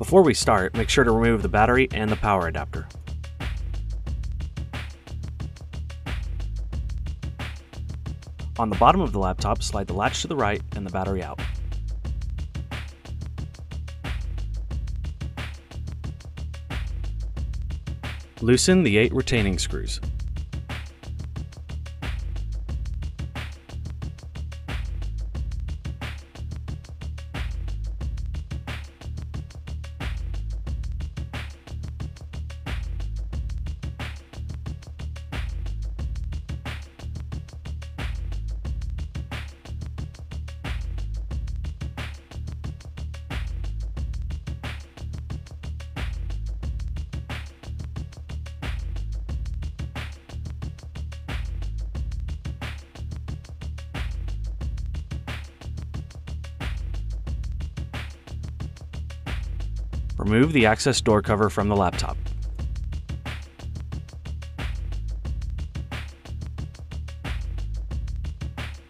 Before we start, make sure to remove the battery and the power adapter. On the bottom of the laptop, slide the latch to the right and the battery out. Loosen the 8 retaining screws. Remove the access door cover from the laptop.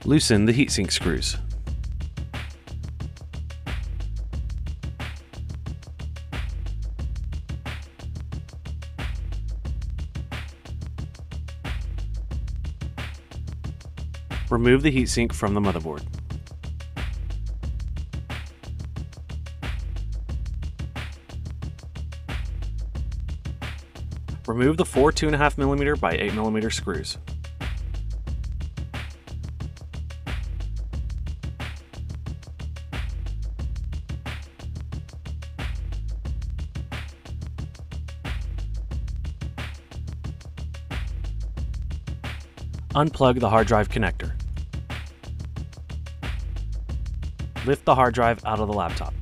Loosen the heatsink screws. Remove the heatsink from the motherboard. Remove the 4 2.5mm by 8mm screws. Unplug the hard drive connector. Lift the hard drive out of the laptop.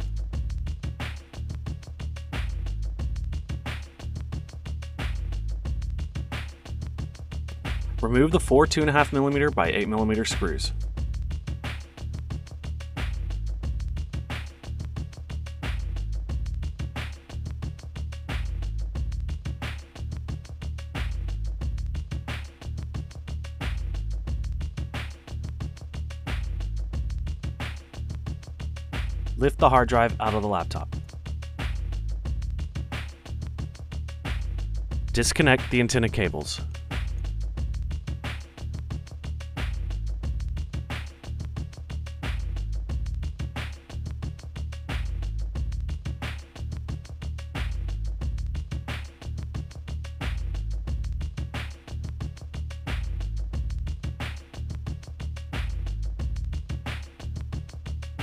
Remove the 4 2.5mm by 8mm screws. Lift the hard drive out of the laptop. Disconnect the antenna cables.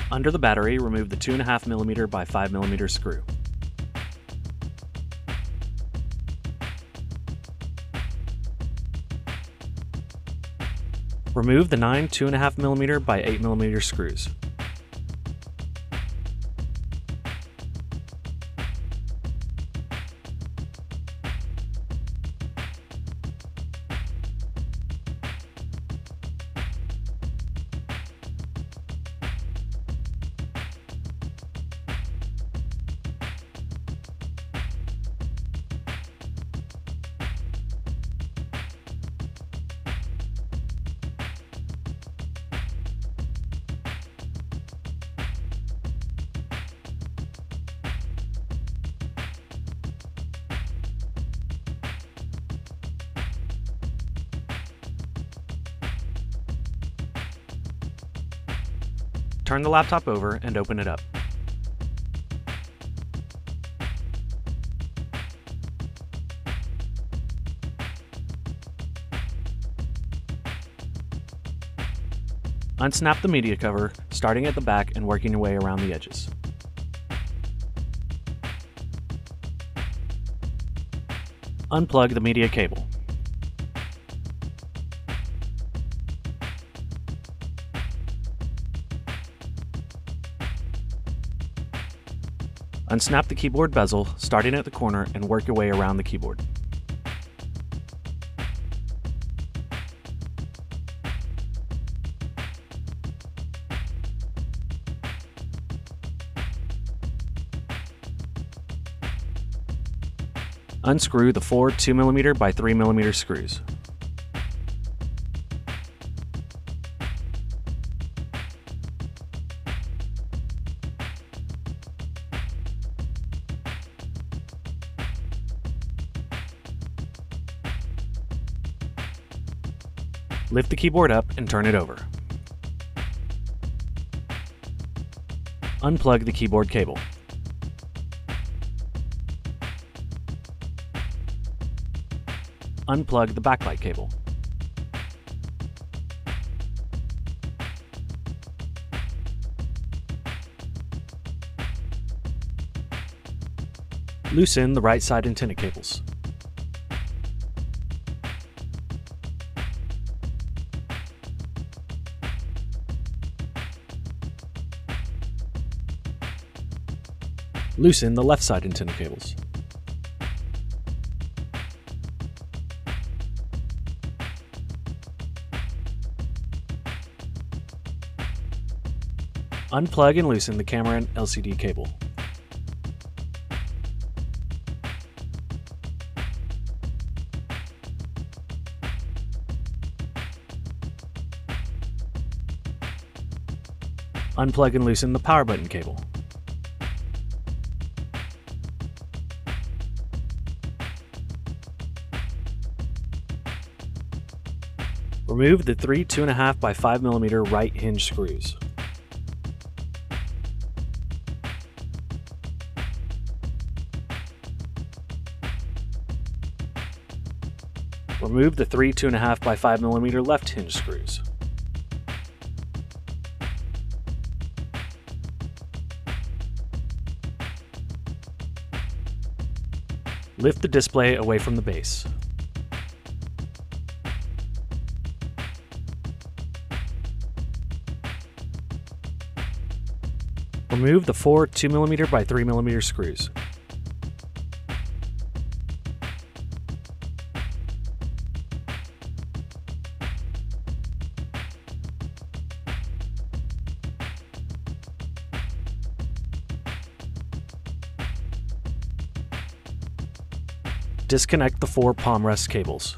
Under the battery, remove the 2.5mm by 5mm screw. Remove the 9 2.5mm by 8mm screws. Turn the laptop over and open it up. Unsnap the media cover, starting at the back and working your way around the edges. Unplug the media cable. Unsnap the keyboard bezel, starting at the corner, and work your way around the keyboard. Unscrew the 4 2mm by 3mm screws. Lift the keyboard up and turn it over. Unplug the keyboard cable. Unplug the backlight cable. Loosen the right side antenna cables. Loosen the left side antenna cables. Unplug and loosen the camera and LCD cable. Unplug and loosen the power button cable. Remove the three 2.5 by 5 mm right hinge screws. Remove the three 2.5 by 5 mm left hinge screws. Lift the display away from the base. Remove the four 2 mm by 3 mm screws. Disconnect the four palm rest cables.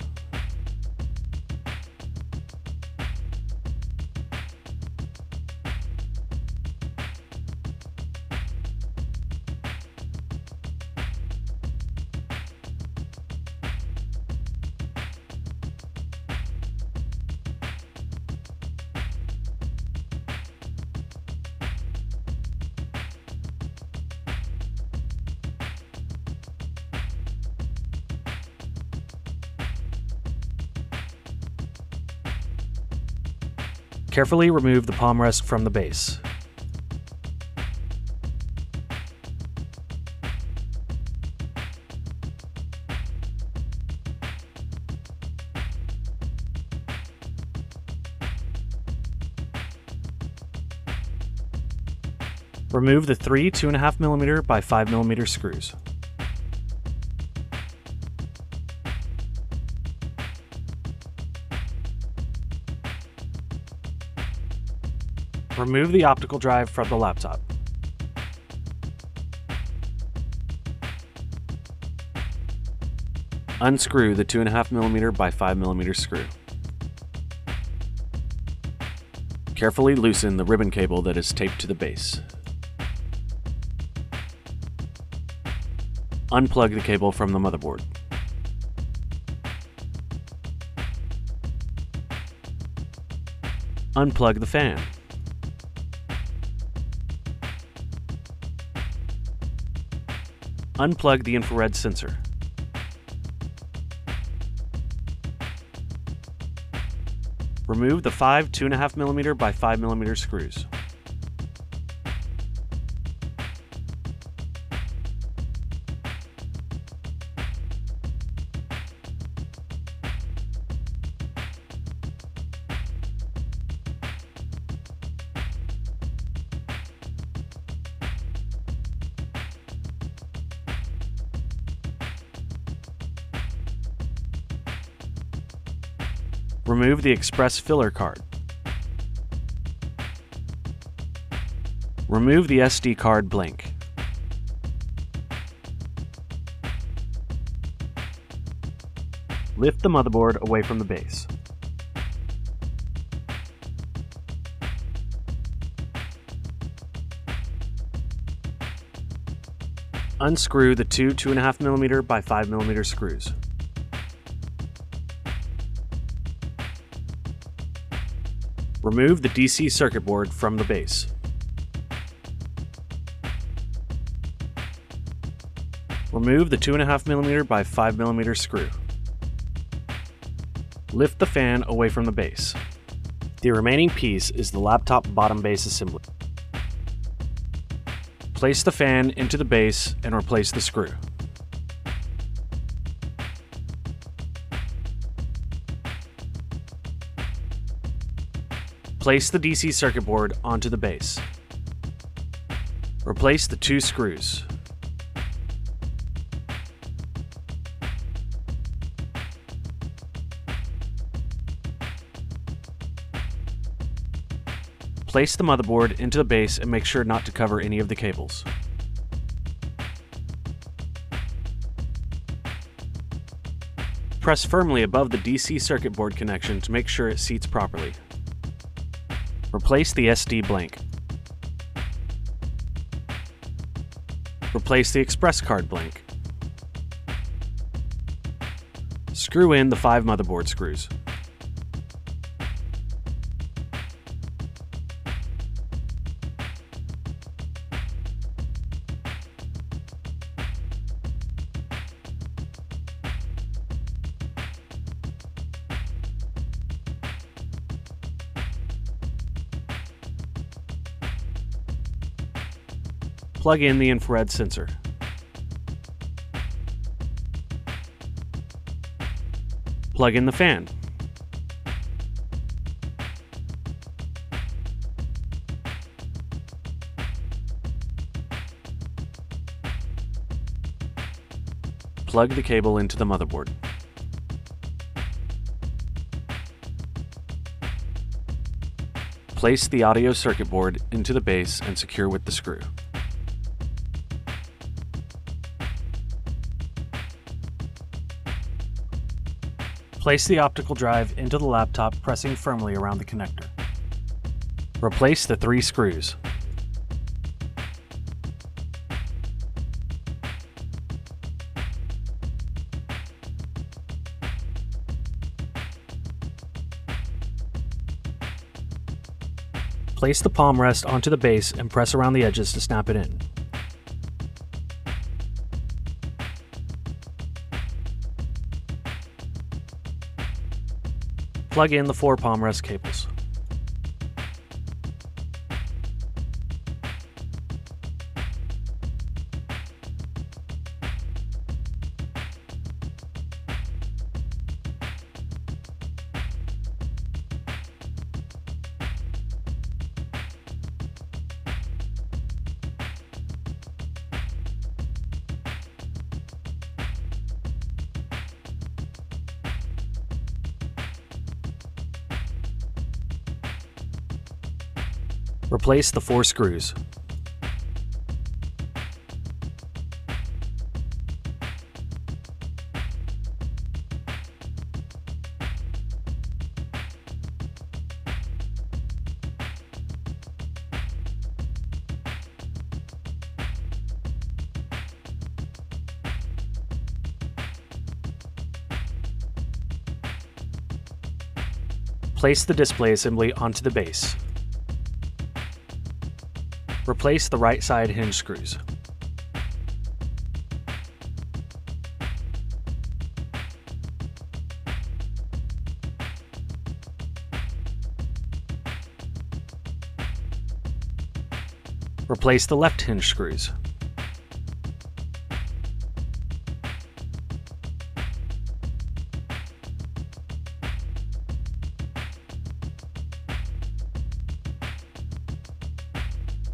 Carefully remove the palm rest from the base. Remove the three 2.5 mm by 5 mm screws. Remove the optical drive from the laptop. Unscrew the 2.5 mm by 5 mm screw. Carefully loosen the ribbon cable that is taped to the base. Unplug the cable from the motherboard. Unplug the fan. Unplug the infrared sensor. Remove the five 2.5 mm by 5 mm screws. Remove the express filler card. Remove the SD card blank. Lift the motherboard away from the base. Unscrew the two 2.5 mm by 5 mm screws. Remove the DC circuit board from the base. Remove the 2.5mm by 5mm screw. Lift the fan away from the base. The remaining piece is the laptop bottom base assembly. Place the fan into the base and replace the screw. Place the DC circuit board onto the base. Replace the 2 screws. Place the motherboard into the base and make sure not to cover any of the cables. Press firmly above the DC circuit board connection to make sure it seats properly. Replace the SD blank. Replace the express card blank. Screw in the 5 motherboard screws. Plug in the infrared sensor. Plug in the fan. Plug the cable into the motherboard. Place the audio circuit board into the base and secure with the screw. Place the optical drive into the laptop, pressing firmly around the connector. Replace the 3 screws. Place the palm rest onto the base and press around the edges to snap it in. Plug in the 4 palm rest cables. Replace the 4 screws. Place the display assembly onto the base. Replace the right side hinge screws. Replace the left hinge screws.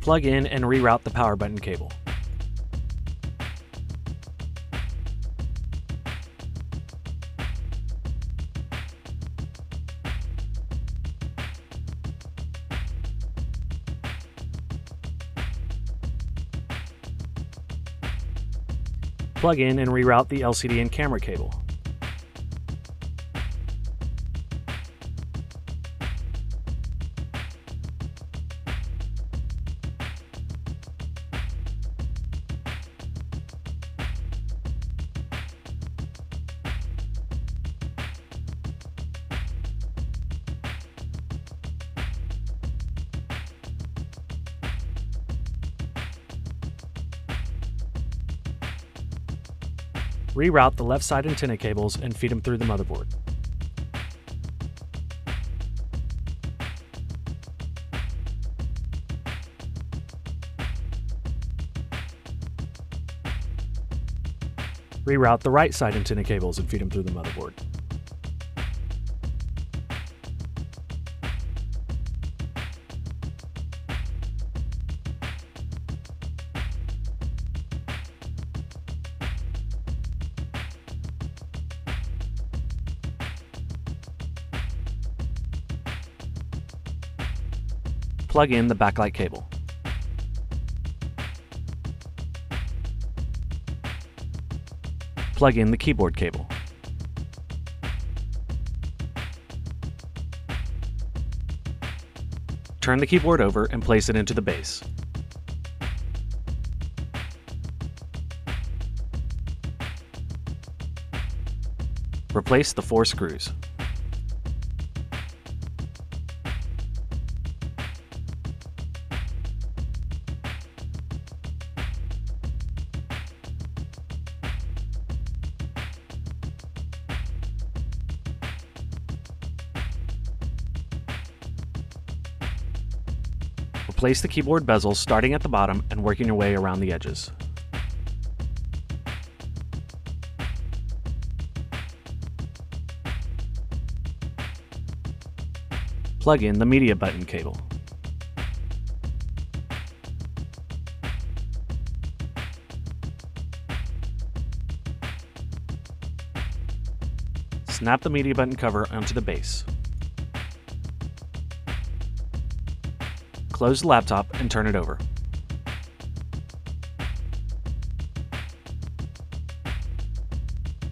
Plug in and reroute the power button cable. Plug in and reroute the LCD and camera cable. Reroute the left side antenna cables and feed them through the motherboard. Reroute the right side antenna cables and feed them through the motherboard. Plug in the backlight cable. Plug in the keyboard cable. Turn the keyboard over and place it into the base. Replace the 4 screws. Replace the keyboard bezels starting at the bottom and working your way around the edges. Plug in the media button cable. Snap the media button cover onto the base. Close the laptop and turn it over.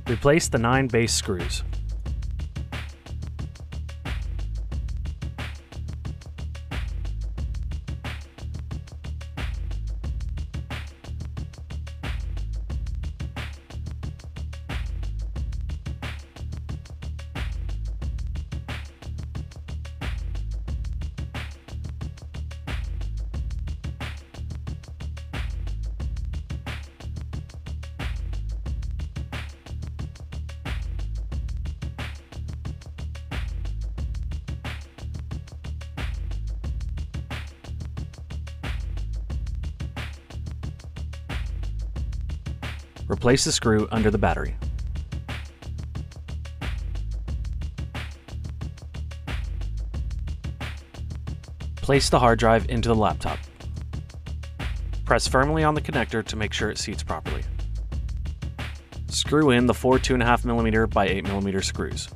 Replace the 9 base screws. Replace the screw under the battery. Place the hard drive into the laptop. Press firmly on the connector to make sure it seats properly. Screw in the 4 2.5mm by 8mm screws.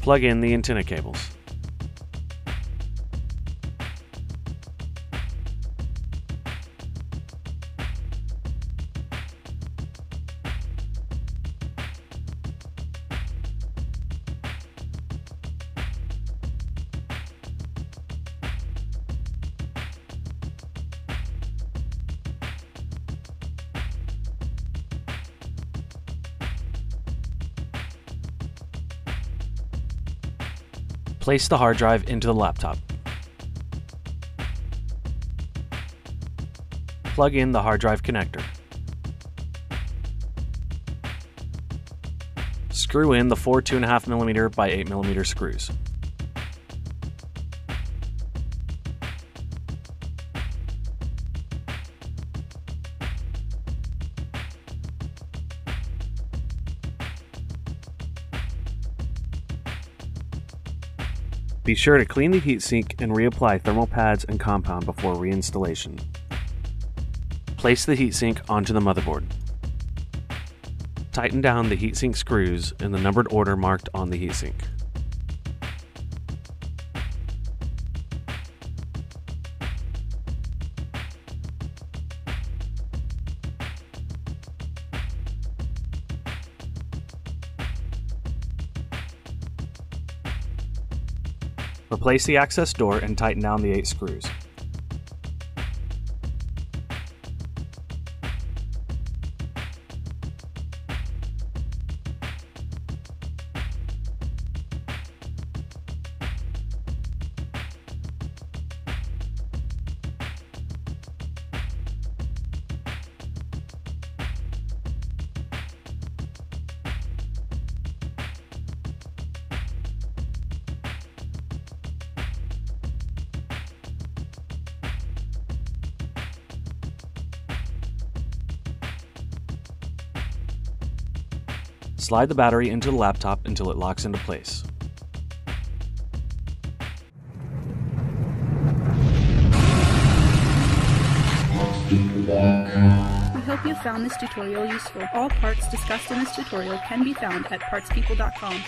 Plug in the antenna cables. Place the hard drive into the laptop. Plug in the hard drive connector. Screw in the 4 2.5mm by 8mm screws. Be sure to clean the heatsink and reapply thermal pads and compound before reinstallation. Place the heatsink onto the motherboard. Tighten down the heatsink screws in the numbered order marked on the heatsink. Replace the access door and tighten down the 8 screws. Slide the battery into the laptop until it locks into place. We hope you found this tutorial useful. All parts discussed in this tutorial can be found at partspeople.com.